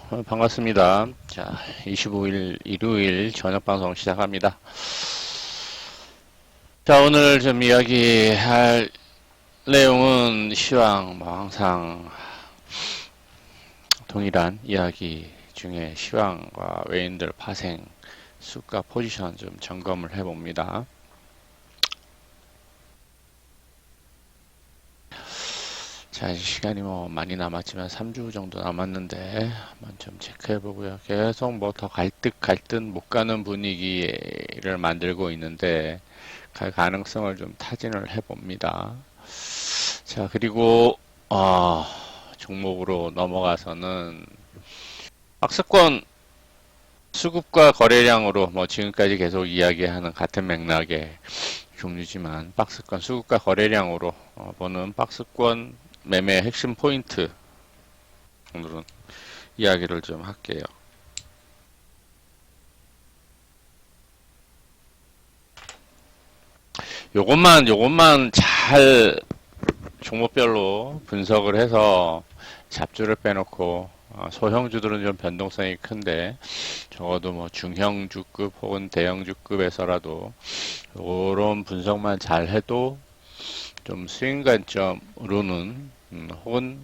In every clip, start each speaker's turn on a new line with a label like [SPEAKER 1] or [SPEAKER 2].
[SPEAKER 1] 반갑습니다. 자, 25일 일요일 저녁 방송 시작합니다. 자, 오늘 좀 이야기할 내용은 시황, 항상 동일한 이야기 중에 시황과 외인들 파생, 수가 포지션 좀 점검을 해봅니다. 자, 시간이 많이 남았지만 3주 정도 남았는데 한번 좀 체크해 보고요. 계속 더 갈 듯 못 가는 분위기를 만들고 있는데 갈 가능성을 좀 타진을 해 봅니다. 자, 그리고 종목으로 넘어가서는 박스권 수급과 거래량으로 지금까지 계속 이야기하는 같은 맥락의 종류지만 박스권 수급과 거래량으로 보는 박스권 매매 핵심 포인트 오늘은 이야기를 좀 할게요. 요것만 잘 종목별로 분석을 해서 잡주를 빼놓고 소형주들은 좀 변동성이 큰데 적어도 중형주급 혹은 대형주급에서라도 이런 분석만 잘 해도 좀 스윙 관점으로는 혹은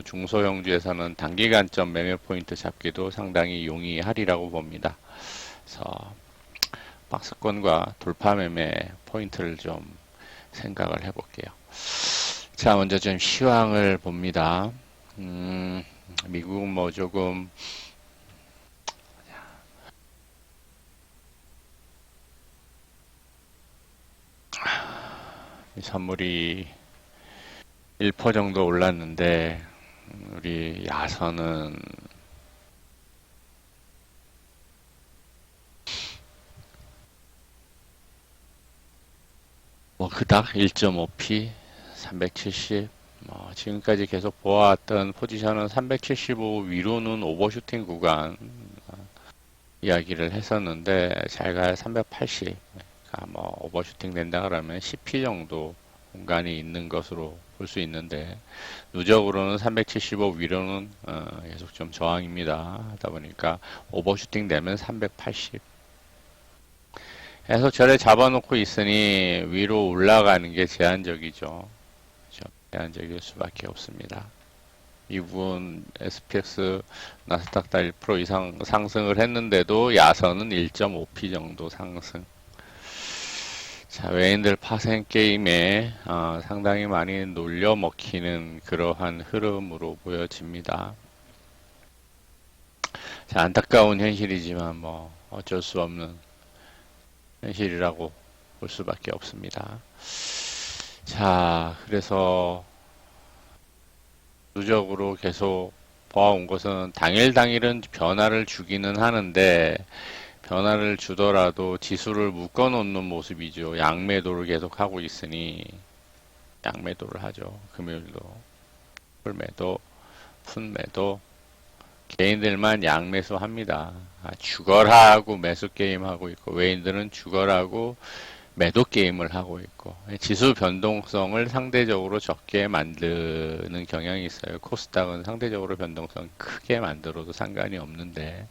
[SPEAKER 1] 중소형주에서는 단기 관점 매매 포인트 잡기도 상당히 용이하리라고 봅니다. 그래서 박스권과 돌파 매매 포인트를 좀 생각을 해볼게요. 자, 먼저 좀 시황을 봅니다. 미국은 조금 선물이 1% 정도 올랐는데 우리 야선은 그닥 1.5p 370 지금까지 계속 보아왔던 포지션은 375 위로는 오버슈팅 구간 이야기를 했었는데 잘 가야 380 오버슈팅 된다 그러면 10p 정도 공간이 있는 것으로 볼 수 있는데 누적으로는 375 위로는 계속 좀 저항입니다. 하다 보니까 오버슈팅 되면 380 해서 저를 잡아놓고 있으니 위로 올라가는 게 제한적이죠. 제한적일 수밖에 없습니다. 미국은 SPX 나스닥 다 1% 이상 상승을 했는데도 야선은 1.5p 정도 상승. 자, 외인들 파생 게임에 상당히 많이 놀려 먹히는 그러한 흐름으로 보여집니다. 자, 안타까운 현실이지만 어쩔 수 없는 현실이라고 볼 수밖에 없습니다. 자, 그래서 누적으로 계속 보아온 것은 당일은 변화를 주기는 하는데 변화를 주더라도 지수를 묶어놓는 모습이죠. 양매도를 계속 하고 있으니 양매도를 하죠. 금요일도 풀매도, 푼매도 개인들만 양매수 합니다. 죽어라 하고 매수 게임 하고 있고 외인들은 죽어라 하고 매도 게임을 하고 있고 지수 변동성을 상대적으로 적게 만드는 경향이 있어요. 코스닥은 상대적으로 변동성 크게 만들어도 상관이 없는데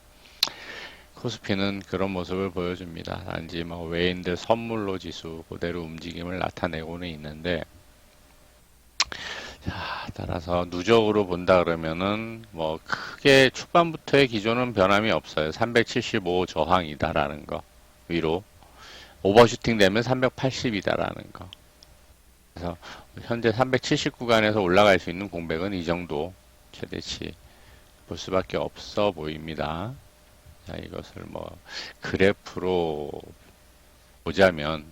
[SPEAKER 1] 코스피는 그런 모습을 보여줍니다. 단지 외인들 선물로 지수 그대로 움직임을 나타내고는 있는데 자, 따라서 누적으로 본다 그러면은 크게 초반부터의 기조는 변함이 없어요. 375 저항이다라는 거 위로 오버슈팅 되면 380이다라는 거. 그래서 현재 370 구간에서 올라갈 수 있는 공백은 이 정도 최대치 볼 수밖에 없어 보입니다. 자, 이것을 그래프로 보자면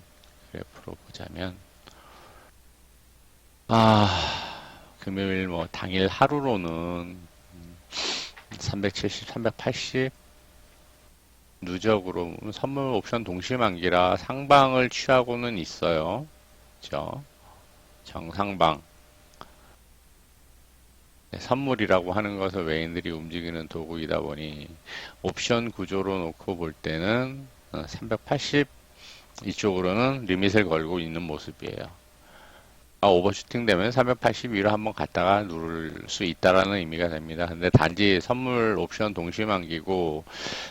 [SPEAKER 1] 금요일 당일 하루로는 370, 380 누적으로 선물 옵션 동시만기라 상방을 취하고는 있어요. 그죠? 정상방. 선물이라고 하는 것은 외인들이 움직이는 도구이다 보니 옵션 구조로 놓고 볼 때는 380 이쪽으로는 리밋을 걸고 있는 모습이에요. 오버슈팅 되면 382로 한번 갔다가 누를 수 있다라는 의미가 됩니다. 근데 단지 선물 옵션 동시만기고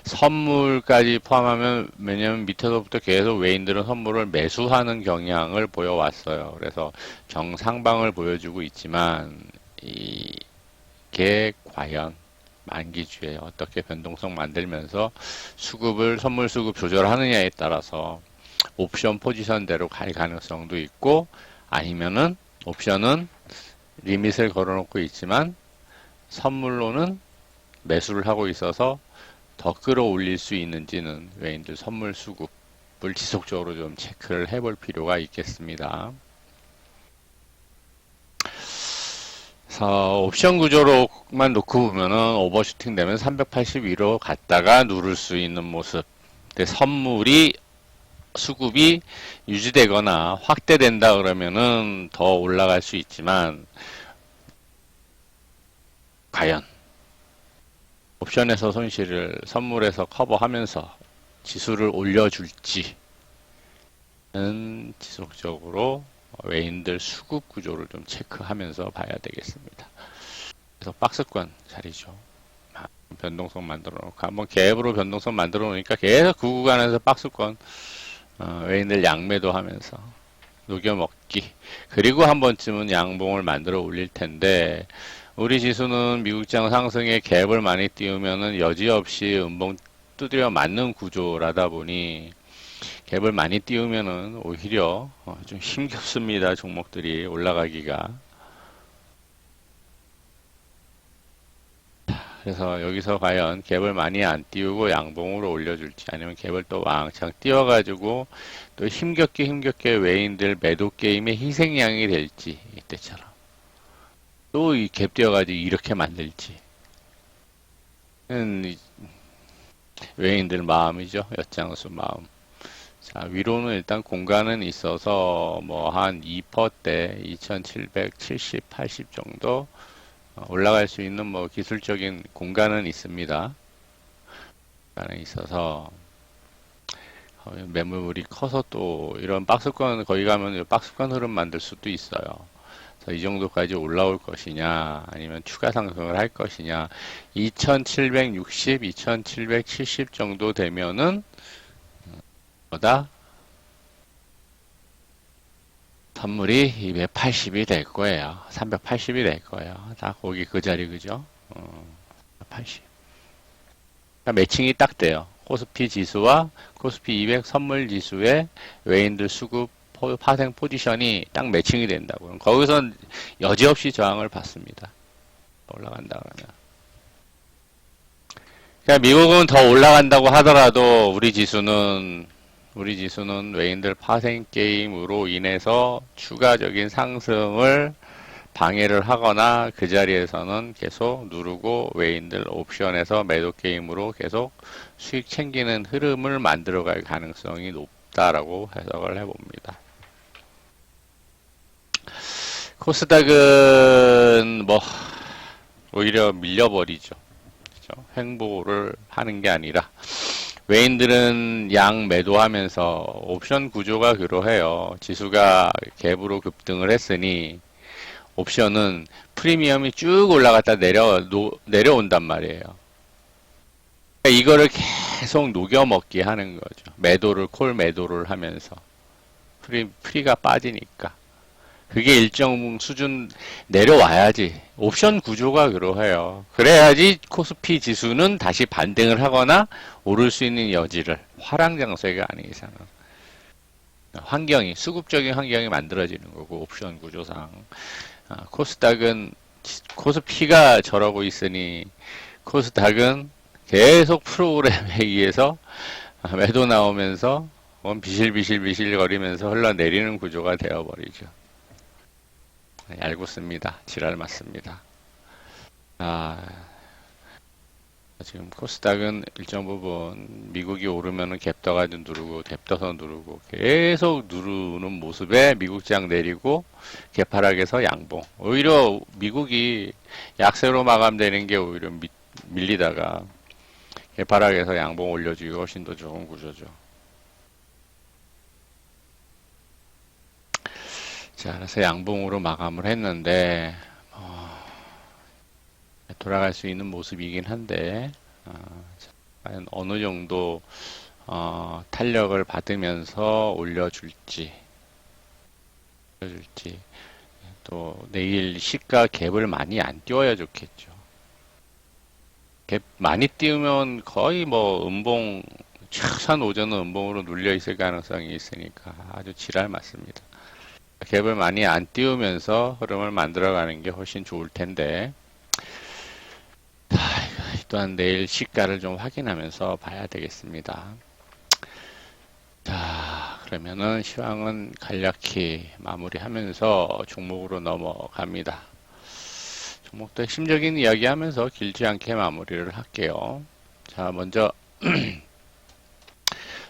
[SPEAKER 1] 선물까지 포함하면 왜냐면 밑에서부터 계속 외인들은 선물을 매수하는 경향을 보여왔어요. 그래서 정상방을 보여주고 있지만 이게 과연 만기주에 어떻게 변동성 만들면서 수급을 선물 수급 조절하느냐에 따라서 옵션 포지션대로 갈 가능성도 있고 아니면은 옵션은 리밋을 걸어놓고 있지만 선물로는 매수를 하고 있어서 더 끌어올릴 수 있는지는 외인들 선물 수급을 지속적으로 좀 체크를 해볼 필요가 있겠습니다. 그래서 옵션 구조로만 놓고 보면은 오버슈팅 되면 382로 갔다가 누를 수 있는 모습. 근데 선물이 수급이 유지되거나 확대된다 그러면은 더 올라갈 수 있지만 과연 옵션에서 손실을 선물에서 커버하면서 지수를 올려줄지는 지속적으로 외인들 수급 구조를 좀 체크하면서 봐야 되겠습니다. 그래서 박스권 자리죠. 변동성 만들어 놓고 한번 갭으로 변동성 만들어 놓으니까 계속 그 구간에서 박스권 외인들 양매도 하면서 녹여먹기. 그리고 한 번쯤은 양봉을 만들어 올릴 텐데, 우리 지수는 미국장 상승에 갭을 많이 띄우면은 여지없이 음봉 두드려 맞는 구조라다 보니, 갭을 많이 띄우면은 오히려 좀 힘겹습니다. 종목들이 올라가기가. 그래서 여기서 과연 갭을 많이 안 띄우고 양봉으로 올려줄지 아니면 갭을 또 왕창 띄워가지고 또 힘겹게 외인들 매도 게임의 희생양이 될지 이때처럼 또 이 갭 띄워가지고 이렇게 만들지 외인들 마음이죠. 엿장수 마음. 자, 위로는 일단 공간은 있어서 뭐 한 2%대 2770, 80 정도 올라갈 수 있는 뭐 기술적인 공간은 있습니다. 공간에 있어서 매물이 커서 또 이런 박스권 거기 가면 박스권 흐름 만들 수도 있어요. 그래서 이 정도까지 올라올 것이냐 아니면 추가 상승을 할 것이냐 2760, 2770 정도 되면은 보다 선물이 280이 될 거예요. 380이 될 거예요. 다 거기 그 자리 그죠? 80. 그러니까 매칭이 딱 돼요. 코스피 지수와 코스피 200 선물 지수의 외인들 수급 파생 포지션이 딱 매칭이 된다고. 그럼 거기선 여지없이 저항을 받습니다. 올라간다 그러면. 그러니까 미국은 더 올라간다고 하더라도 우리 지수는 외인들 파생 게임으로 인해서 추가적인 상승을 방해를 하거나 그 자리에서는 계속 누르고 외인들 옵션에서 매도 게임으로 계속 수익 챙기는 흐름을 만들어갈 가능성이 높다라고 해석을 해봅니다. 코스닥은 뭐 오히려 밀려버리죠. 그렇죠? 횡보를 하는 게 아니라 외인들은 양 매도하면서 옵션 구조가 그러해요. 지수가 갭으로 급등을 했으니 옵션은 프리미엄이 쭉 올라갔다 내려온단 말이에요. 그러니까 이거를 계속 녹여먹기 하는 거죠. 콜 매도를 하면서. 프리가 빠지니까. 그게 일정 수준 내려와야지. 옵션 구조가 그러해요. 그래야지 코스피 지수는 다시 반등을 하거나 오를 수 있는 여지를, 화랑장세가 아닌 이상은. 수급적인 환경이 만들어지는 거고, 옵션 구조상. 코스피가 저러고 있으니, 코스닥은 계속 프로그램에 의해서 매도 나오면서 비실비실 거리면서 흘러내리는 구조가 되어버리죠. 얄궂습니다. 지랄 맞습니다. 지금 코스닥은 일정 부분 미국이 오르면은 갭 떠가지고 누르고 갭 떠서 누르고 계속 누르는 모습에 미국장 내리고 개파락에서 양봉. 오히려 미국이 약세로 마감되는 게 오히려 밀리다가 개파락에서 양봉 올려주기 훨씬 더 좋은 구조죠. 자, 그래서 양봉으로 마감을 했는데 돌아갈 수 있는 모습이긴 한데 과연 어느 정도 탄력을 받으면서 올려줄지 또 내일 시가 갭을 많이 안 띄워야 좋겠죠. 갭 많이 띄우면 거의 뭐 음봉 최소한 오전은 음봉으로 눌려 있을 가능성이 있으니까 아주 지랄 맞습니다. 갭을 많이 안 띄우면서 흐름을 만들어가는 게 훨씬 좋을 텐데 또한 내일 시가를 좀 확인하면서 봐야 되겠습니다. 자, 그러면은 시황은 간략히 마무리하면서 종목으로 넘어갑니다. 종목도 핵심적인 이야기 하면서 길지 않게 마무리를 할게요. 자, 먼저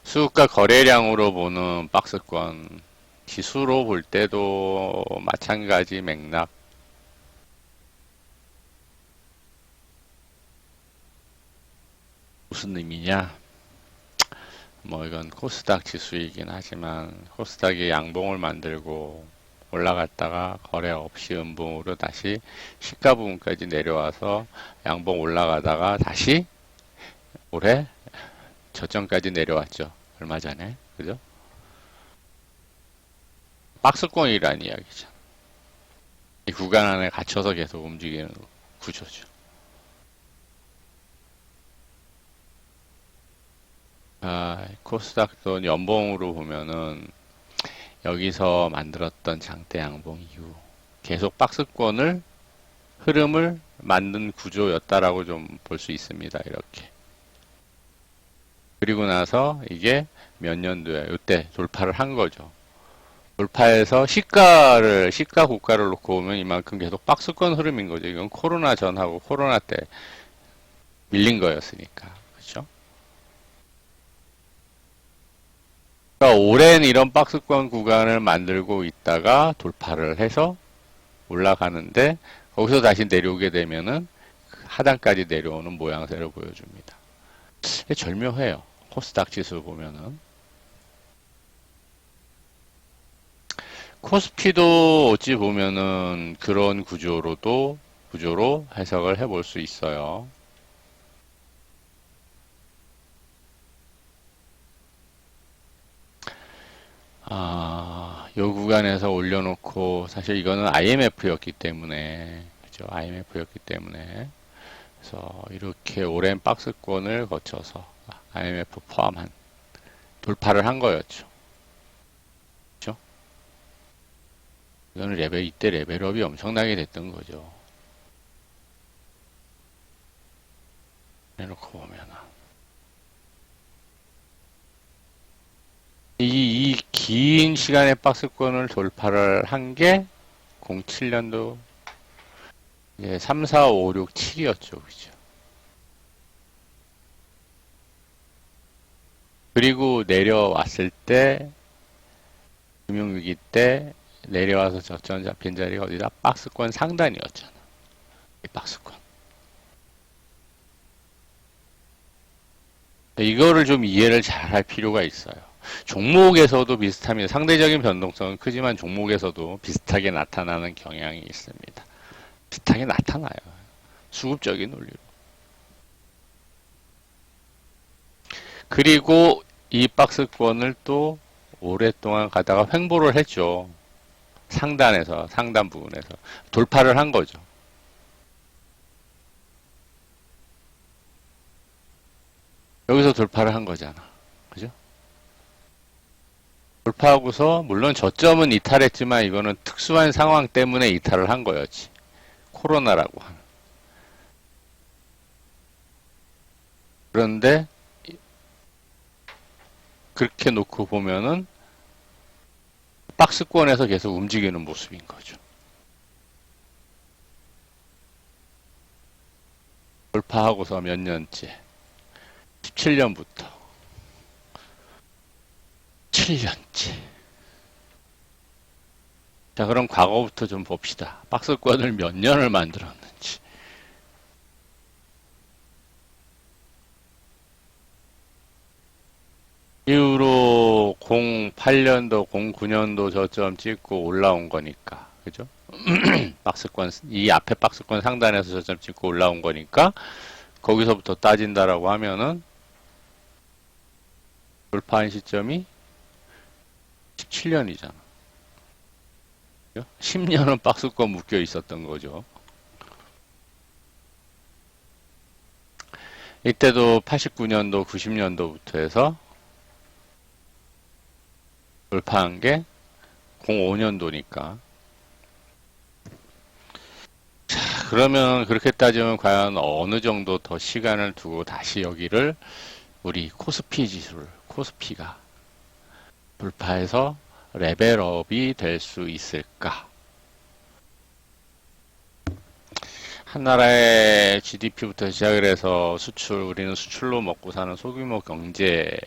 [SPEAKER 1] 수급과 거래량으로 보는 박스권 지수로 볼 때도 마찬가지 맥락. 무슨 의미냐? 뭐 이건 코스닥 지수이긴 하지만 코스닥이 양봉을 만들고 올라갔다가 거래 없이 음봉으로 다시 시가 부분까지 내려와서 양봉 올라가다가 다시 올해 저점까지 내려왔죠. 얼마 전에. 그죠? 박스권이라는 이야기죠. 이 구간 안에 갇혀서 계속 움직이는 구조죠. 코스닥도 연봉으로 보면은 여기서 만들었던 장대 양봉 이후 계속 박스권을 흐름을 만든 구조였다라고 좀 볼 수 있습니다. 이렇게. 그리고 나서 이게 몇 년도에 이때 돌파를 한 거죠. 돌파해서 시가 고가를 놓고 보면 이만큼 계속 박스권 흐름인 거죠. 이건 코로나 전하고 코로나 때 밀린 거였으니까. 그렇죠? 그러니까 오랜 이런 박스권 구간을 만들고 있다가 돌파를 해서 올라가는데 거기서 다시 내려오게 되면은 하단까지 내려오는 모양새를 보여줍니다. 절묘해요. 코스닥 지수 보면은. 코스피도 어찌 보면은 그런 구조로 해석을 해볼 수 있어요. 요 구간에서 올려놓고 사실 이거는 IMF였기 때문에 그죠? IMF였기 때문에 그래서 이렇게 오랜 박스권을 거쳐서 IMF 포함한 돌파를 한 거였죠. 그죠? 이거는 이때 레벨업이 엄청나게 됐던 거죠. 해놓고 보면은 이 긴 시간의 박스권을 돌파를 한 게 07년도 3, 4, 5, 6, 7이었죠. 그죠? 그리고 내려왔을 때 금융위기 때 내려와서 저점 잡힌 자리가 어디다? 박스권 상단이었잖아. 이 박스권. 이거를 좀 이해를 잘 할 필요가 있어요. 종목에서도 비슷합니다. 상대적인 변동성은 크지만 종목에서도 비슷하게 나타나는 경향이 있습니다. 비슷하게 나타나요. 수급적인 논리로. 그리고 이 박스권을 또 오랫동안 가다가 횡보를 했죠. 상단 부분에서. 돌파를 한 거죠. 여기서 돌파를 한 거잖아. 그죠? 돌파하고서, 물론 저점은 이탈했지만 이거는 특수한 상황 때문에 이탈을 한 거였지. 코로나라고 하는. 그런데, 그렇게 놓고 보면은, 박스권에서 계속 움직이는 모습인 거죠. 돌파하고서 몇 년째. 17년부터 7년째. 자, 그럼 과거부터 좀 봅시다. 박스권을 몇 년을 만들었는지. 이후로 08년도, 09년도 저점 찍고 올라온 거니까. 그죠? 박스권, 이 앞에 박스권 상단에서 저점 찍고 올라온 거니까, 거기서부터 따진다라고 하면은, 돌파한 시점이 17년이잖아. 10년은 박스권 묶여 있었던 거죠. 이때도 89년도, 90년도부터 해서 돌파한 게 05년도니까. 자, 그러면 그렇게 따지면 과연 어느 정도 더 시간을 두고 다시 여기를 우리 코스피 지수를, 코스피가 돌파해서 레벨업이 될 수 있을까? 한 나라의 GDP부터 시작을 해서 수출, 우리는 수출로 먹고 사는 소규모 경제,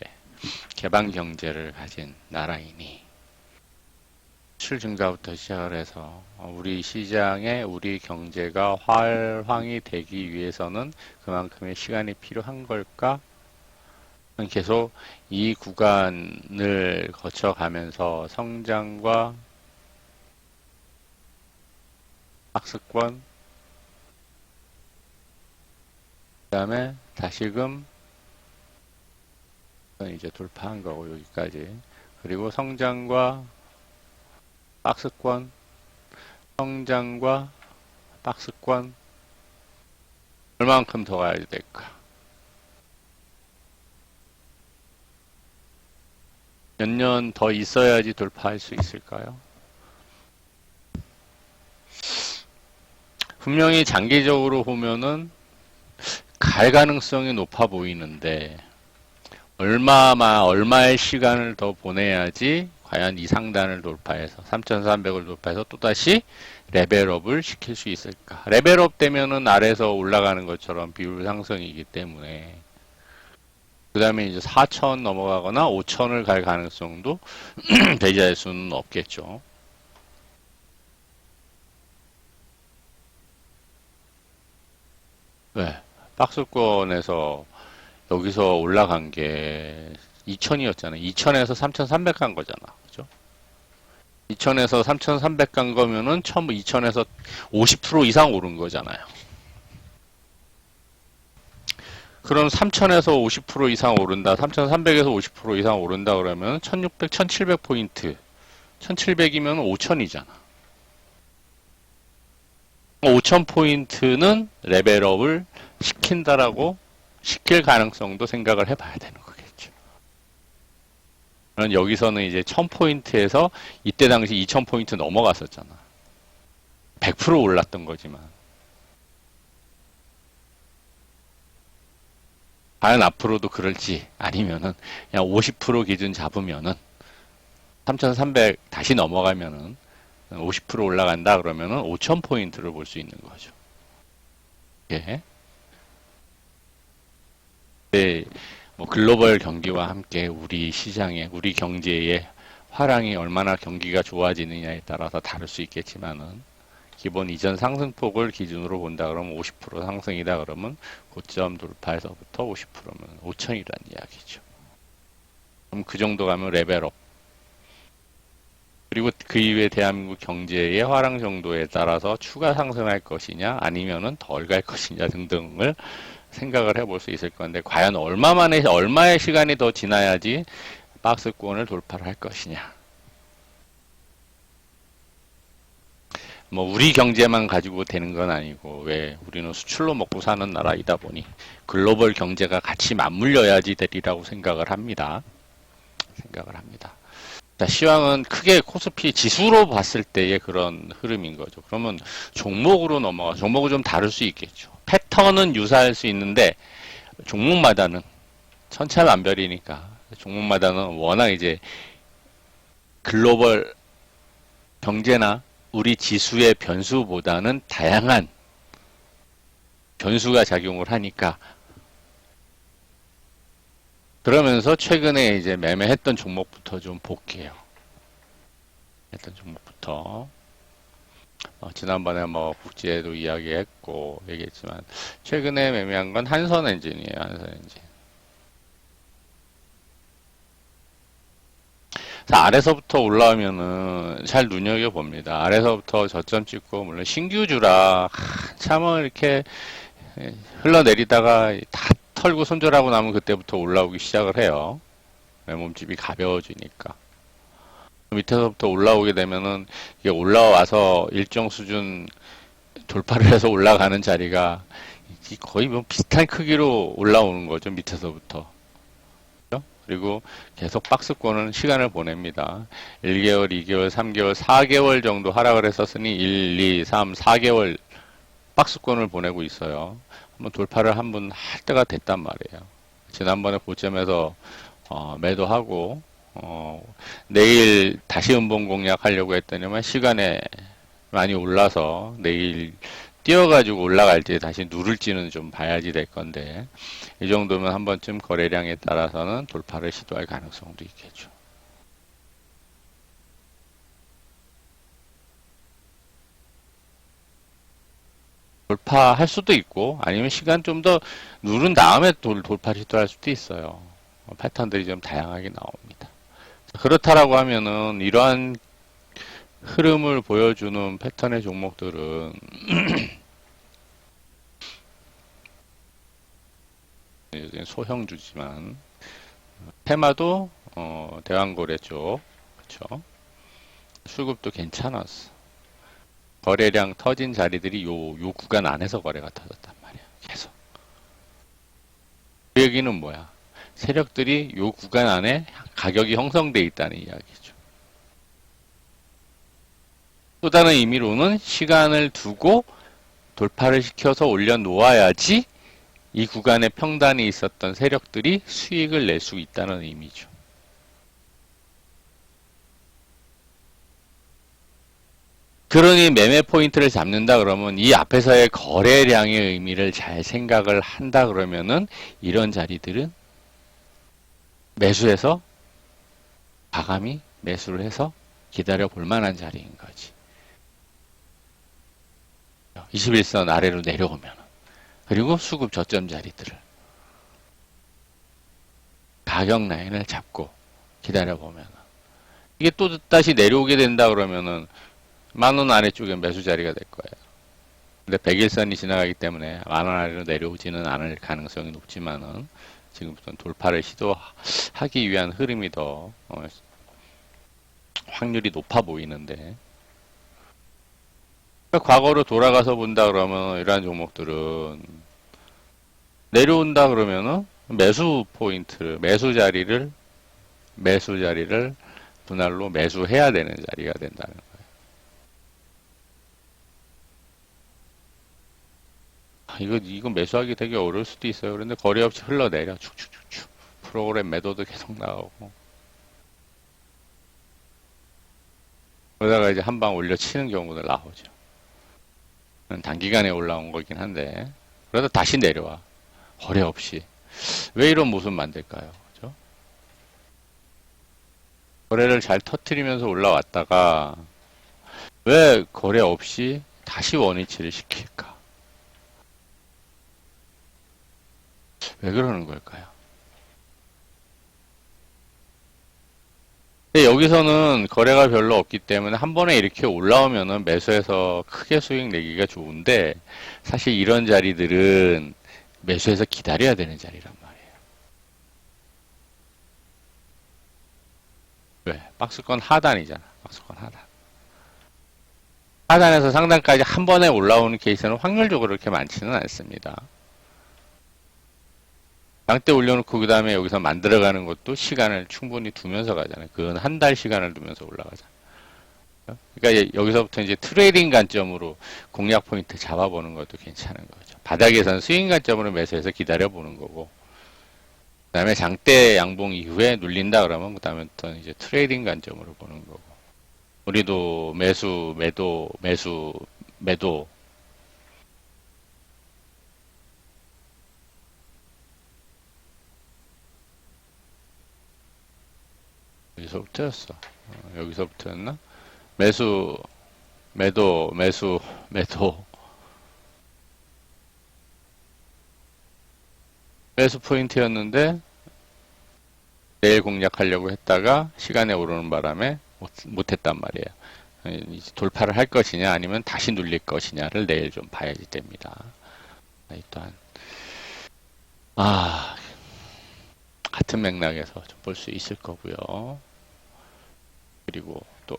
[SPEAKER 1] 개방 경제를 가진 나라이니 수출 증가부터 시작을 해서 우리 시장에 우리 경제가 활황이 되기 위해서는 그만큼의 시간이 필요한 걸까? 계속 이 구간을 거쳐가면서 성장과 박스권, 그 다음에 다시금 이제 돌파한 거고 여기까지. 그리고 성장과 박스권, 성장과 박스권 얼만큼 더 가야 될까? 몇 년 더 있어야지 돌파할 수 있을까요? 분명히 장기적으로 보면은 갈 가능성이 높아 보이는데 얼마의 시간을 더 보내야지 과연 이 상단을 돌파해서 3,300을 돌파해서 또다시 레벨업을 시킬 수 있을까? 레벨업 되면은 아래에서 올라가는 것처럼 비율 상승이기 때문에 그 다음에 이제 4,000 넘어가거나 5,000을 갈 가능성도 배제할 수는 없겠죠. 네. 박스권에서 여기서 올라간 게 2,000이었잖아요. 2,000에서 3,300 간 거잖아. 그죠? 2,000에서 3,300 간 거면은 2,000에서 50% 이상 오른 거잖아요. 그럼 3,000에서 50% 이상 오른다. 3,300에서 50% 이상 오른다 그러면 1,600, 1,700포인트. 1,700이면 5,000이잖아. 5,000포인트는 레벨업을 시킬 가능성도 생각을 해봐야 되는 거겠죠. 여기서는 이제 1,000포인트에서 이때 당시 2,000포인트 넘어갔었잖아. 100% 올랐던 거지만. 과연 앞으로도 그럴지 아니면은 그냥 50% 기준 잡으면은 3,300 다시 넘어가면은 50% 올라간다 그러면은 5,000포인트를 볼 수 있는 거죠. 예. 네, 뭐 글로벌 경기와 함께 우리 시장에, 우리 경제의 화랑이 얼마나 경기가 좋아지느냐에 따라서 다를 수 있겠지만은 기본 이전 상승폭을 기준으로 본다 그러면 50% 상승이다 그러면 고점 돌파에서부터 50%면 5,000이라는 이야기죠. 그럼 그 정도 가면 레벨업. 그리고 그 이후에 대한민국 경제의 화랑 정도에 따라서 추가 상승할 것이냐 아니면은 덜 갈 것이냐 등등을 생각을 해볼 수 있을 건데 과연 얼마의 시간이 더 지나야지 박스권을 돌파를 할 것이냐. 뭐 우리 경제만 가지고 되는 건 아니고 왜 우리는 수출로 먹고 사는 나라이다 보니 글로벌 경제가 같이 맞물려야지 되리라고 생각을 합니다. 자, 시황은 크게 코스피 지수로 봤을 때의 그런 흐름인 거죠. 그러면 종목으로 종목은 좀 다를 수 있겠죠. 패턴은 유사할 수 있는데 종목마다는 천차만별이니까 종목마다는 워낙 이제 글로벌 경제나 우리 지수의 변수보다는 다양한 변수가 작용을 하니까 그러면서 최근에 이제 매매했던 종목부터 좀 볼게요. 지난번에 뭐 국제에도 이야기했고 얘기했지만 최근에 매매한 건 한선엔진이에요. 한선엔진. 자, 아래서부터 올라오면은 잘 눈여겨봅니다. 아래서부터 저점 찍고, 물론 신규주라 한참을 이렇게 흘러내리다가 다 털고 손절하고 나면 그때부터 올라오기 시작을 해요. 몸집이 가벼워지니까. 밑에서부터 올라오게 되면은 이게 올라와서 일정 수준 돌파를 해서 올라가는 자리가 거의 뭐 비슷한 크기로 올라오는 거죠. 밑에서부터. 그리고 계속 박스권은 시간을 보냅니다. 1개월, 2개월, 3개월, 4개월 정도 하락을 했었으니 1, 2, 3, 4개월 박스권을 보내고 있어요. 한번 돌파를 한번 할 때가 됐단 말이에요. 지난번에 고점에서 매도하고 내일 다시 음봉 공략하려고 했더니만 시간에 많이 올라서 내일 뛰어가지고 올라갈지 다시 누를지는 좀 봐야지 될 건데 이 정도면 한 번쯤 거래량에 따라서는 돌파를 시도할 가능성도 있겠죠. 돌파할 수도 있고 아니면 시간 좀 더 누른 다음에 돌파 시도할 수도 있어요. 패턴들이 좀 다양하게 나옵니다. 그렇다라고 하면은 이러한 흐름을 보여주는 패턴의 종목들은 소형주지만 테마도 대왕거래 쪽 그쵸? 수급도 괜찮았어. 거래량 터진 자리들이 요 구간 안에서 거래가 터졌단 말이야. 계속. 그 얘기는 뭐야? 세력들이 요 구간 안에 가격이 형성돼 있다는 이야기죠. 또 다른 의미로는 시간을 두고 돌파를 시켜서 올려놓아야지 이 구간에 평단이 있었던 세력들이 수익을 낼 수 있다는 의미죠. 그러니 매매 포인트를 잡는다 그러면 이 앞에서의 거래량의 의미를 잘 생각을 한다 그러면은 이런 자리들은 매수해서 과감히 매수를 해서 기다려 볼 만한 자리인 거지. 21선 아래로 내려오면 그리고 수급 저점 자리들을 가격 라인을 잡고 기다려 보면 이게 또 다시 내려오게 된다 그러면은 10,000원 아래쪽에 매수 자리가 될 거예요. 근데 100일선이 지나가기 때문에 10,000원 아래로 내려오지는 않을 가능성이 높지만은 지금부터는 돌파를 시도하기 위한 흐름이 더 확률이 높아 보이는데 과거로 돌아가서 본다 그러면 이러한 종목들은 내려온다 그러면은 매수 포인트를 매수 자리를 분할로 매수해야 되는 자리가 된다는 거예요. 이거 매수하기 되게 어려울 수도 있어요. 그런데 거래 없이 흘러내려 축축축축 프로그램 매도도 계속 나오고 그러다가 이제 한 방 올려치는 경우도 나오죠. 단기간에 올라온 거긴 한데 그러다 다시 내려와 거래 없이 왜 이런 모습 만들까요? 그죠? 거래를 잘 터트리면서 올라왔다가 왜 거래 없이 다시 원위치를 시킬까? 왜 그러는 걸까요? 근데 여기서는 거래가 별로 없기 때문에 한 번에 이렇게 올라오면은 매수해서 크게 수익 내기가 좋은데 사실 이런 자리들은 매수해서 기다려야 되는 자리란 말이에요. 왜? 박스권 하단이잖아. 박스권 하단. 하단에서 상단까지 한 번에 올라오는 케이스는 확률적으로 그렇게 많지는 않습니다. 양대 올려놓고 그 다음에 여기서 만들어가는 것도 시간을 충분히 두면서 가잖아요. 그건 한 달 시간을 두면서 올라가잖아요. 그러니까 여기서부터 이제 트레이딩 관점으로 공략 포인트 잡아보는 것도 괜찮은 거죠. 바닥에서는 스윙 관점으로 매수해서 기다려보는 거고, 그 다음에 장대 양봉 이후에 눌린다 그러면 그 다음부터는 이제 트레이딩 관점으로 보는 거고. 우리도 매수, 매도, 매수, 매도. 여기서부터였어. 여기서부터였나? 매수, 매도, 매수, 매도. 매수 포인트였는데 내일 공략하려고 했다가 시간에 오르는 바람에 못했단 말이에요. 이제 돌파를 할 것이냐 아니면 다시 눌릴 것이냐를 내일 좀 봐야지 됩니다. 일단 같은 맥락에서 좀 볼 수 있을 거고요. 그리고 또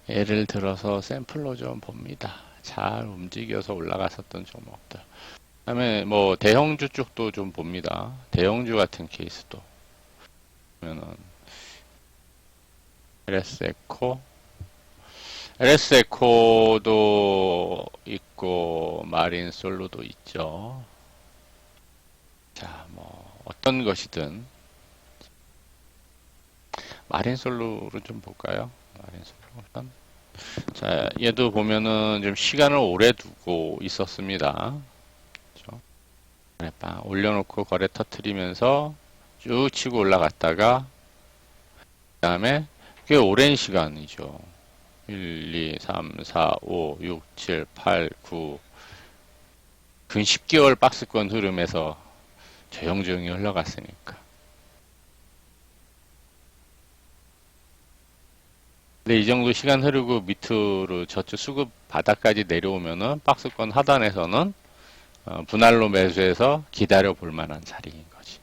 [SPEAKER 1] 예를 들어서 샘플로 좀 봅니다. 잘 움직여서 올라갔었던 종목들. 그다음에 뭐 대형주 쪽도 좀 봅니다. 대형주 같은 케이스도 보면은 LS에코, LS에코도 있고 마린솔로도 있죠. 자, 뭐 어떤 것이든 마린솔로를 좀 볼까요? 마린솔로 일단. 자, 얘도 보면은 좀 시간을 오래 두고 있었습니다. 그렇죠? 거래빵 올려놓고 거래 터트리면서 쭉 치고 올라갔다가 그 다음에 꽤 오랜 시간이죠. 1, 2, 3, 4, 5, 6, 7, 8, 9 근 10개월 박스권 흐름에서 조용조용히 흘러갔으니까. 근데 이 정도 시간 흐르고 밑으로 저쪽 수급 바닥까지 내려오면은 박스권 하단에서는 분할로 매수해서 기다려 볼 만한 자리인 거지.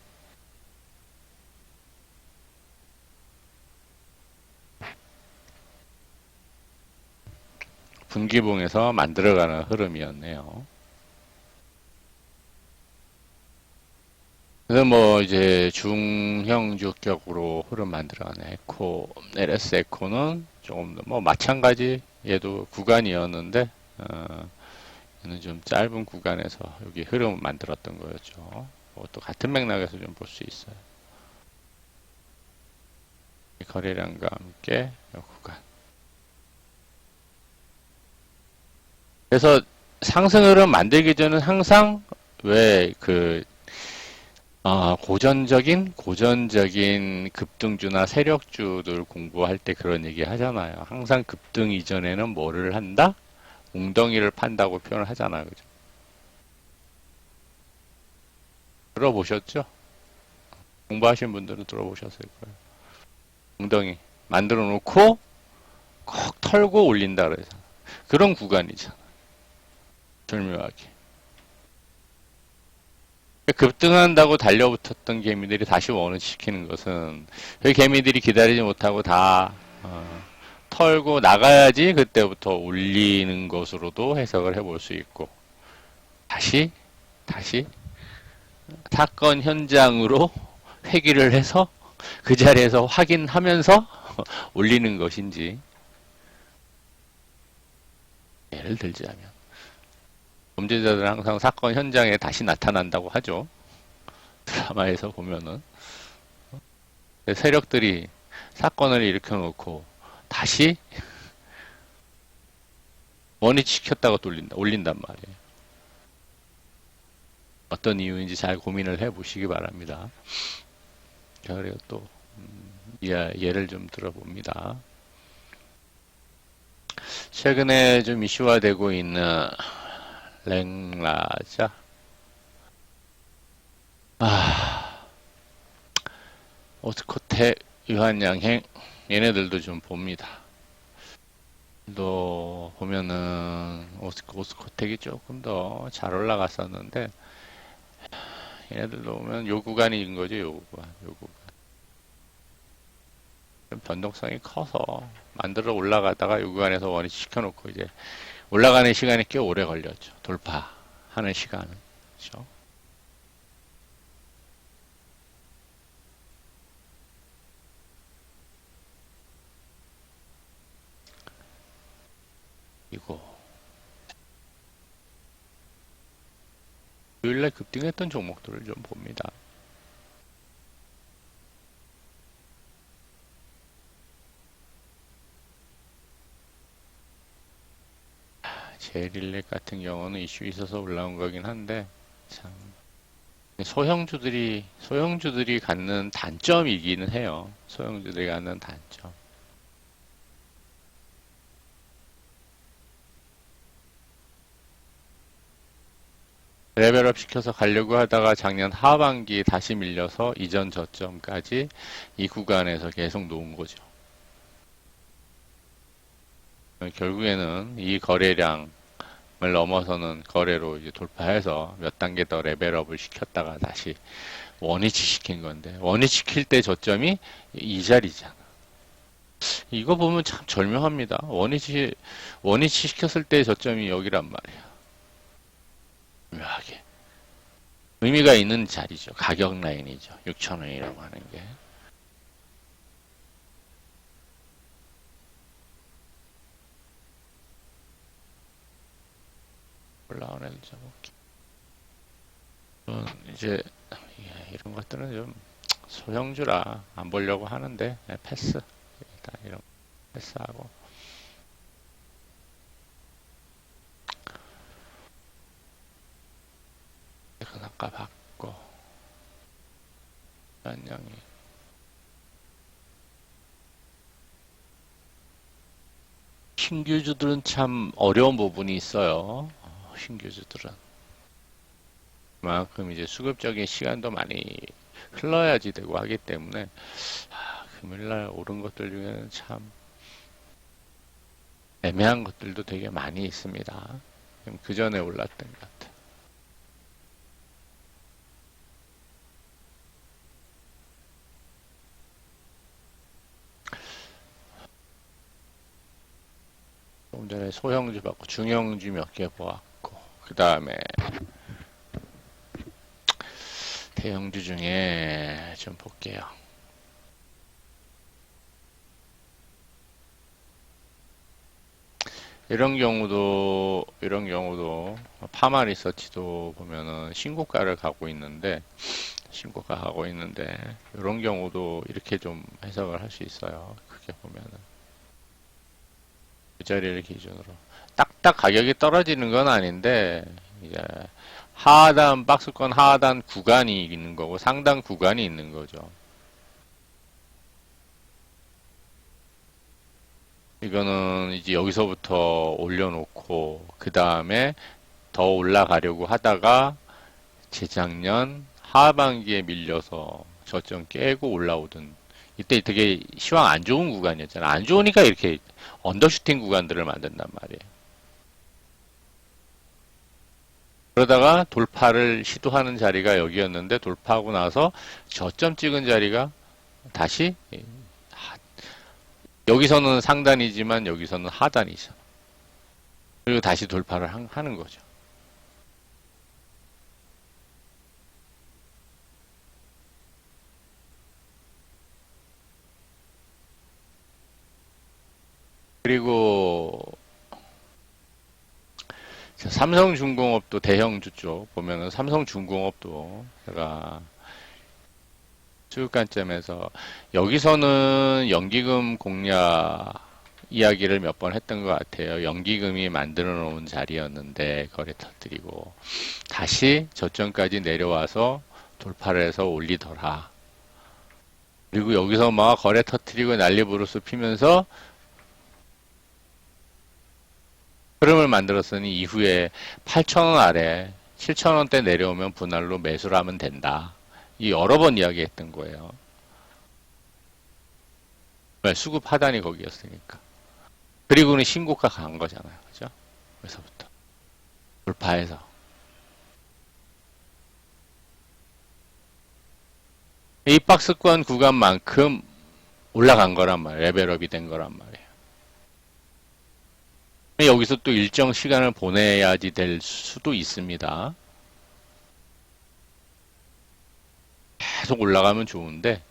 [SPEAKER 1] 분기봉에서 만들어가는 흐름이었네요. 그래서 뭐 이제 중형 주격으로 흐름 만들어가는 에코, LS 에코는 조금 더 뭐 마찬가지 얘도 구간이었는데 얘는 좀 짧은 구간에서 여기 흐름을 만들었던 거였죠. 또 같은 맥락에서 좀 볼 수 있어요. 거래량과 함께 이 구간. 그래서 상승 흐름 만들기 전은 항상 왜그 고전적인 급등주나 세력주들 공부할 때 그런 얘기 하잖아요. 항상 급등 이전에는 뭐를 한다? 웅덩이를 판다고 표현을 하잖아요. 그죠? 들어보셨죠? 공부하신 분들은 들어보셨을 거예요. 웅덩이 만들어 놓고 콕 털고 올린다 그래서 그런 구간이잖아. 절묘하게. 급등한다고 달려붙었던 개미들이 다시 원위시키는 것은 그 개미들이 기다리지 못하고 다 털고 나가야지 그때부터 올리는 것으로도 해석을 해볼 수 있고 다시 사건 현장으로 회귀를 해서 그 자리에서 확인하면서 올리는 것인지 예를 들자면 범죄자들은 항상 사건 현장에 다시 나타난다고 하죠. 드라마에서 보면은 세력들이 사건을 일으켜 놓고 다시 원위치켰다가 올린단 말이에요. 어떤 이유인지 잘 고민을 해보시기 바랍니다. 자, 그리고 또 예를 좀 들어봅니다. 최근에 좀 이슈화되고 있는 랭라자. 오스코텍, 유한양행 얘네들도 좀 봅니다. 또 보면은 오스코텍이 조금 더 잘 올라갔었는데 얘네들도 보면 요 구간인 거죠. 요 구간. 좀 변동성이 커서 만들어 올라가다가 요 구간에서 원위치 시켜놓고 이제 올라가는 시간이 꽤 오래 걸렸죠. 돌파하는 시간은. 그렇죠? 이거 요일날 급등했던 종목들을 좀 봅니다. 제일일렉 같은 경우는 이슈 있어서 올라온 거긴 한데 참 소형주들이 갖는 단점이기는 해요. 소형주들이 갖는 단점. 레벨업 시켜서 가려고 하다가 작년 하반기 다시 밀려서 이전 저점까지 이 구간에서 계속 놓은 거죠. 결국에는 이 거래량을 넘어서는 거래로 이제 돌파해서 몇 단계 더 레벨업을 시켰다가 다시 원위치 시킨 건데, 원위치 시킬 때 저점이 이 자리잖아. 이거 보면 참 절묘합니다. 원위치 시켰을 때 저점이 여기란 말이야. 묘하게. 의미가 있는 자리죠. 가격 라인이죠. 6,000원이라고 하는 게. 올라온 애들 잡을게. 이제 이런 것들은 좀 소형주라 안 보려고 하는데 패스. 일단 이런 패스하고. 이건 아까 봤고. 안녕히. 신규주들은 참 어려운 부분이 있어요. 신규주들은. 그만큼 이제 수급적인 시간도 많이 흘러야지 되고 하기 때문에 금요일날 오른 것들 중에는 참 애매한 것들도 되게 많이 있습니다. 그 전에 올랐던 것 같아요. 조금 전에 소형주 봤고 중형주 몇 개 보았고 그 다음에 대형주 중에 좀 볼게요. 이런 경우도 파마 리서치도 보면은 신고가 가고 있는데 이런 경우도 이렇게 좀 해석을 할 수 있어요. 크게 보면은 그 자리를 기준으로 딱딱 가격이 떨어지는 건 아닌데 이제 하단 박스권 하단 구간이 있는 거고 상단 구간이 있는 거죠. 이거는 이제 여기서부터 올려놓고 그 다음에 더 올라가려고 하다가 재작년 하반기에 밀려서 저점 깨고 올라오던 이때 되게 시황 안 좋은 구간이었잖아. 안 좋으니까 이렇게 언더슈팅 구간들을 만든단 말이에요. 그러다가 돌파를 시도하는 자리가 여기였는데 돌파하고 나서 저점 찍은 자리가 다시 여기서는 상단이지만 여기서는 하단이죠. 그리고 다시 돌파를 하는 거죠. 그리고 삼성중공업도 대형주 쪽 보면은 삼성중공업도 제가 수급 관점에서 여기서는 연기금 공략 이야기를 몇 번 했던 것 같아요. 연기금이 만들어 놓은 자리였는데 거래 터뜨리고 다시 저점까지 내려와서 돌파를 해서 올리더라. 그리고 여기서 막 거래 터뜨리고 난리 부르스 피면서 흐름을 만들었으니 이후에 8,000원 아래 7,000원대 내려오면 분할로 매수를 하면 된다. 이 여러 번 이야기했던 거예요. 왜? 수급 하단이 거기였으니까. 그리고는 신고가 간 거잖아요. 그죠? 그래서부터. 돌파해서. 이 박스권 구간만큼 올라간 거란 말이에요. 레벨업이 된 거란 말이에요. 여기서 또 일정 시간을 보내야지 될 수도 있습니다. 계속 올라가면 좋은데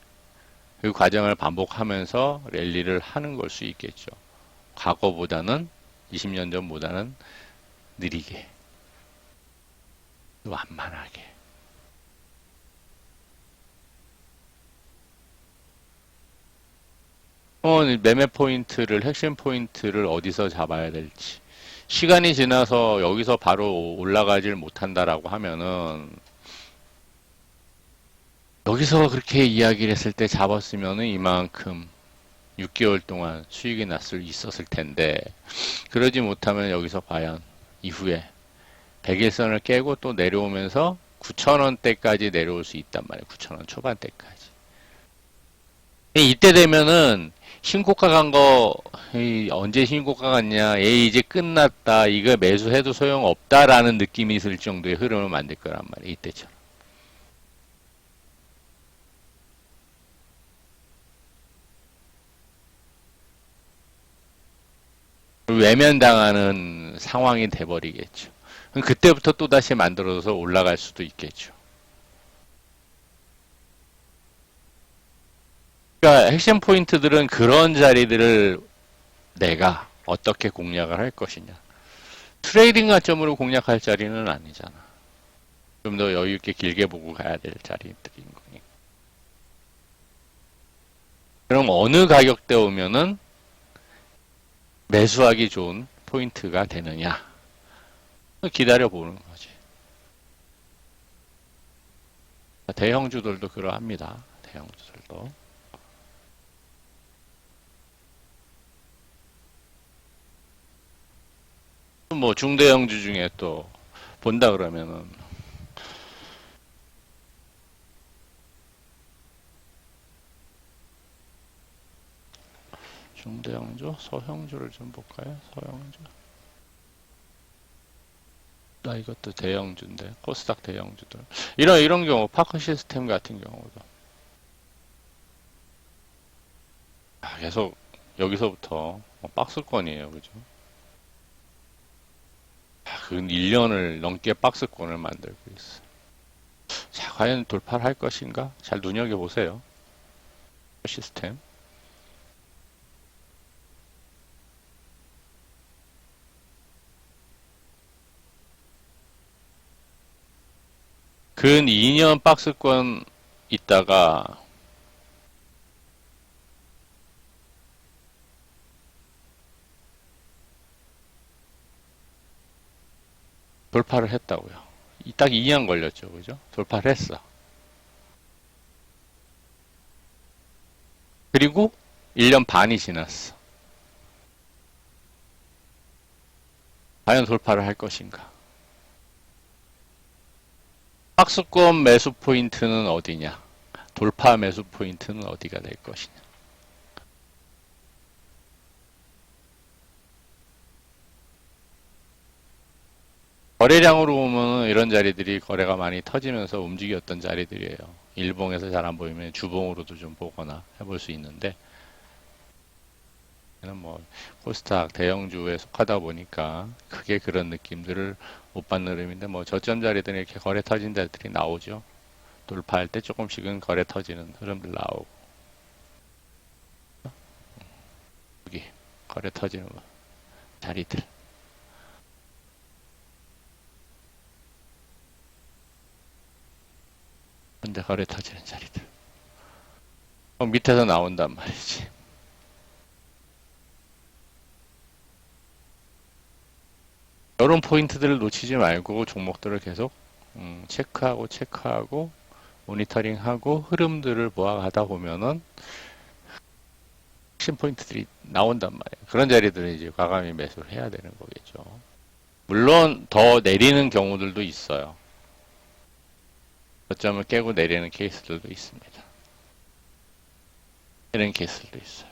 [SPEAKER 1] 그 과정을 반복하면서 랠리를 하는 걸 수 있겠죠. 과거보다는 20년 전보다는 느리게 완만하게 매매 포인트를 핵심 포인트를 어디서 잡아야 될지 시간이 지나서 여기서 바로 올라가질 못한다라고 하면은 여기서 그렇게 이야기를 했을 때 잡았으면은 이만큼 6개월 동안 수익이 있었을 텐데 그러지 못하면 여기서 과연 이후에 100일선을 깨고 또 내려오면서 9,000원대까지 내려올 수 있단 말이에요. 9,000원 초반대까지. 이때 되면은 신고가 간 거, 언제 신고가 갔냐, 이제 끝났다, 이거 매수해도 소용없다라는 느낌이 있을 정도의 흐름을 만들 거란 말이에요. 이때처럼. 외면당하는 상황이 돼버리겠죠. 그럼 그때부터 또다시 만들어서 올라갈 수도 있겠죠. 그러니까 핵심 포인트들은 그런 자리들을 내가 어떻게 공략을 할 것이냐. 트레이딩 관점으로 공략할 자리는 아니잖아. 좀 더 여유 있게 길게 보고 가야 될 자리들인 거니까. 그럼 어느 가격대 오면은 매수하기 좋은 포인트가 되느냐. 기다려 보는 거지. 대형주들도 그러합니다. 대형주들도. 뭐 중대형주 중에 또 본다 그러면은 중대형주, 소형주를 좀 볼까요? 소형주. 나 이것도 대형주인데 코스닥 대형주들. 이런 경우 파크 시스템 같은 경우도 계속 여기서부터 박스권이에요, 그죠? 근 1년을 넘게 박스권을 만들고 있어. 자, 과연 돌파를 할 것인가? 잘 눈여겨보세요. 시스템. 근 2년 박스권 있다가 돌파를 했다고요. 딱 2년 걸렸죠, 그죠? 돌파를 했어. 그리고 1년 반이 지났어. 과연 돌파를 할 것인가? 박스권 매수 포인트는 어디냐? 돌파 매수 포인트는 어디가 될 것이냐? 거래량으로 보면 이런 자리들이 거래가 많이 터지면서 움직였던 자리들이에요. 일봉에서 잘 안 보이면 주봉으로도 좀 보거나 해볼 수 있는데, 뭐 코스닥 대형주에 속하다 보니까 크게 그런 느낌들을 못 받는 흐름인데, 뭐 저점 자리들은 이렇게 거래 터진 자리들이 나오죠. 돌파할 때 조금씩은 거래 터지는 흐름들 나오고, 여기 거래 터지는 자리들. 근데 거래 터지는 자리들. 밑에서 나온단 말이지. 이런 포인트들을 놓치지 말고 종목들을 계속 체크하고 모니터링하고 흐름들을 보아가다 보면은 핵심 포인트들이 나온단 말이에요. 그런 자리들은 이제 과감히 매수를 해야 되는 거겠죠. 물론 더 내리는 경우들도 있어요. 저점을 깨고 내리는 케이스들도 있습니다. 이런 케이스들도 있어요.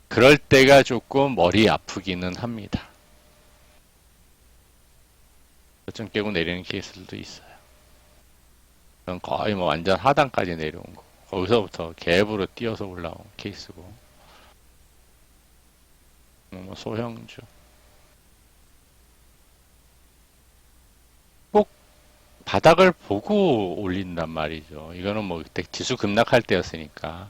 [SPEAKER 1] 그럴 때가 조금 머리 아프기는 합니다. 저점 깨고 내리는 케이스들도 있어요. 그건 거의 뭐 완전 하단까지 내려온 거. 거기서부터 갭으로 뛰어서 올라온 케이스고. 뭐 소형주. 꼭 바닥을 보고 올린단 말이죠. 이거는 뭐 그때 지수 급락할 때였으니까.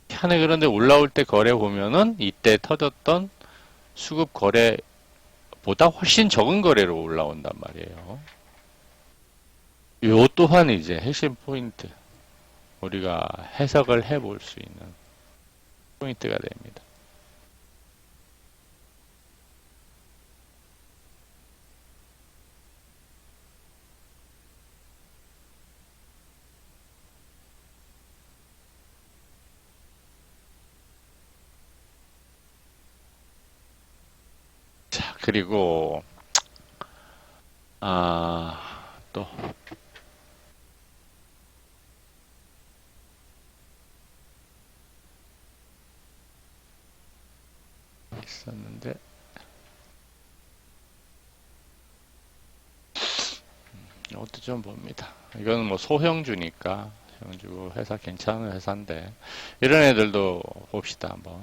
[SPEAKER 1] 한해 그런데 올라올 때 거래 보면은 이때 터졌던 수급 거래보다 훨씬 적은 거래로 올라온단 말이에요. 요 또한 이제 핵심 포인트. 우리가 해석을 해볼 수 있는 포인트가 됩니다. 그리고 또 있었는데 이것도 좀 봅니다. 이거는 뭐 소형주니까 소형주 회사 괜찮은 회사인데 이런 애들도 봅시다 한번.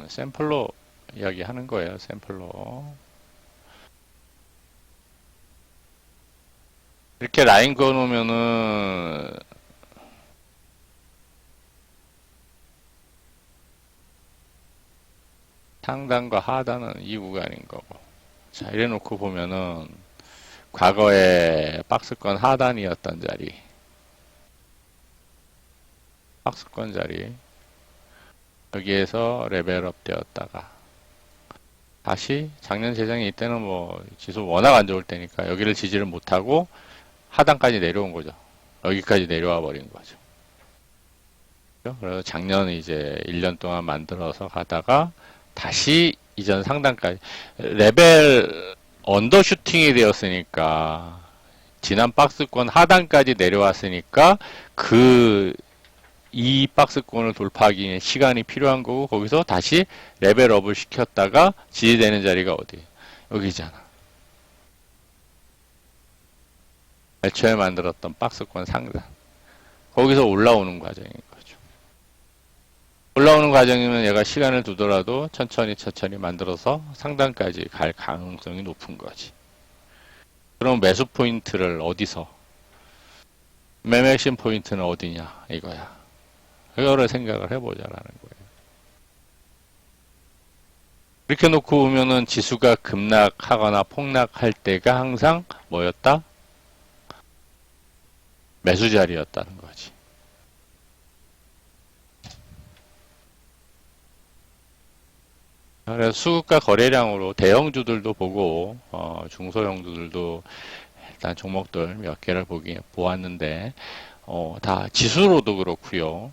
[SPEAKER 1] 샘플로 이야기하는 거예요. 샘플로 이렇게 라인 그어놓으면은 상단과 하단은 이 구간인 거고, 자 이래 놓고 보면은 과거에 박스권 하단이었던 자리, 박스권 자리 여기에서 레벨업 되었다가 다시 작년 재작년 이때는 뭐 지수 워낙 안 좋을 때니까 여기를 지지를 못하고 하단까지 내려온 거죠. 여기까지 내려와 버린 거죠. 그래서 작년 이제 1년 동안 만들어서 가다가 다시 이전 상단까지 레벨 언더슈팅이 되었으니까 지난 박스권 하단까지 내려왔으니까 그 이 박스권을 돌파하기 위해 시간이 필요한 거고 거기서 다시 레벨업을 시켰다가 지지되는 자리가 어디? 여기잖아. 애초에 만들었던 박스권 상단. 거기서 올라오는 과정인 거죠. 올라오는 과정이면 얘가 시간을 두더라도 천천히 만들어서 상단까지 갈 가능성이 높은 거지. 그럼 매수 포인트를 어디서? 매매 핵심 포인트는 어디냐? 이거야. 그거를 생각을 해보자라는 거예요. 이렇게 놓고 보면은 지수가 급락하거나 폭락할 때가 항상 뭐였다? 매수 자리였다는 거지. 그래서 수급과 거래량으로 대형주들도 보고 중소형주들도 일단 종목들 몇 개를 보았는데 다 지수로도 그렇고요.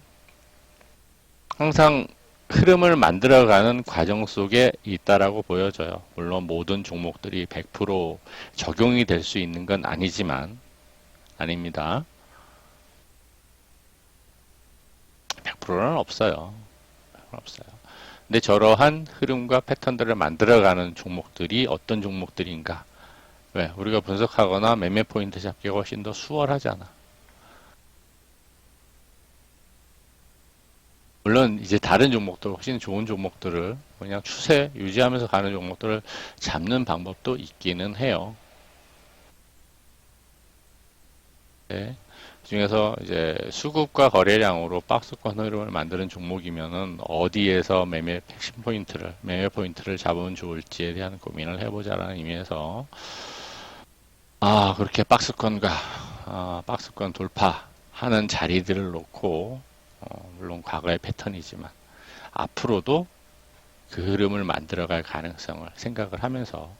[SPEAKER 1] 항상 흐름을 만들어가는 과정 속에 있다라고 보여져요. 물론 모든 종목들이 100% 적용이 될 수 있는 건 아니지만 아닙니다. 100%는 없어요. 없어요. 근데 저러한 흐름과 패턴들을 만들어가는 종목들이 어떤 종목들인가? 왜? 우리가 분석하거나 매매 포인트 잡기가 훨씬 더 수월하잖아. 물론 이제 다른 종목들, 훨씬 좋은 종목들을 그냥 추세 유지하면서 가는 종목들을 잡는 방법도 있기는 해요. 네. 그 중에서 이제 수급과 거래량으로 박스권 흐름을 만드는 종목이면은 어디에서 매매 포인트를 잡으면 좋을지에 대한 고민을 해보자라는 의미에서 그렇게 박스권 돌파하는 자리들을 놓고 물론 과거의 패턴이지만 앞으로도 그 흐름을 만들어갈 가능성을 생각을 하면서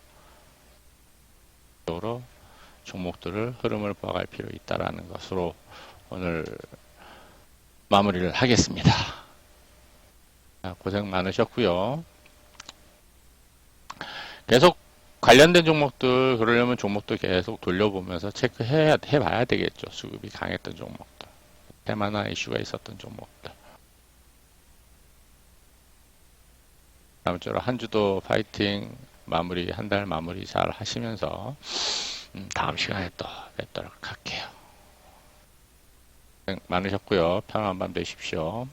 [SPEAKER 1] 종목들을 흐름을 봐갈 필요 있다라는 것으로 오늘 마무리를 하겠습니다. 고생 많으셨고요. 계속 관련된 종목들 그러려면 종목도 계속 돌려보면서 해봐야 되겠죠. 수급이 강했던 종목들, 테마나 이슈가 있었던 종목들. 다음주로 한 주도 파이팅 마무리 한 달 마무리 잘 하시면서 다음 시간에 또 뵙도록 할게요. 고생 많으셨고요. 편안한 밤 되십시오.